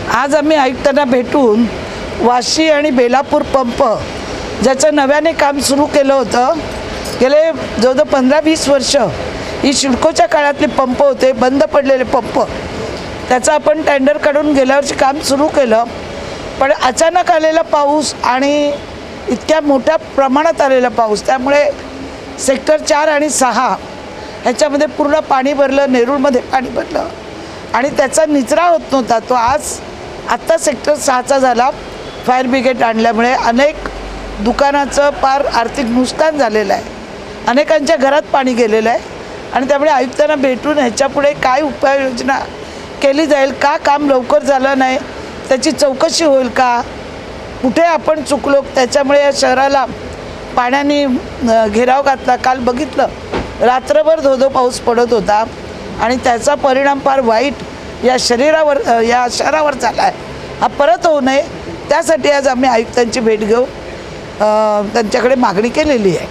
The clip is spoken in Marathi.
आज आम्ही आयुक्तांना भेटून वाशी आणि बेलापूर पंप ज्याचं नव्याने काम सुरू केलं होतं, गेले जवळजवळ 15-20 वर्ष ही सिडकोच्या काळातले पंप होते, बंद पडलेले पंप, त्याचं आपण टेंडर काढून गेल्या वर्षी काम सुरू केलं. पण अचानक आलेला पाऊस आणि इतक्या मोठ्या प्रमाणात आलेला पाऊस, त्यामुळे सेक्टर 4 आणि 6 ह्याच्यामध्ये पूर्ण पाणी भरलं, नेरूळमध्ये पाणी भरलं आणि त्याचा निचरा होत नव्हता. तो आत्ता सेक्टर 6चा झाला. फायर ब्रिगेड आणल्यामुळे अनेक दुकानाचं फार आर्थिक नुकसान झालेलं आहे, अनेकांच्या घरात पाणी गेलेलं आहे आणि त्यामुळे आयुक्तांना भेटून ह्याच्यापुढे काय उपाययोजना केली जाईल, का काम लवकर झालं नाही, त्याची चौकशी होईल का, कुठे आपण चुकलो, त्याच्यामुळे या शहराला पाण्याने घेराव घातला. काल बघितलं, रात्रभर धोधो पाऊस पडत होता आणि त्याचा परिणाम फार वाईट या शहरावर झाला आहे. हा परत होऊ नये त्यासाठी आज आम्ही आयुक्तांची भेट घेऊ त्यांच्याकडे मागणी केलेली आहे.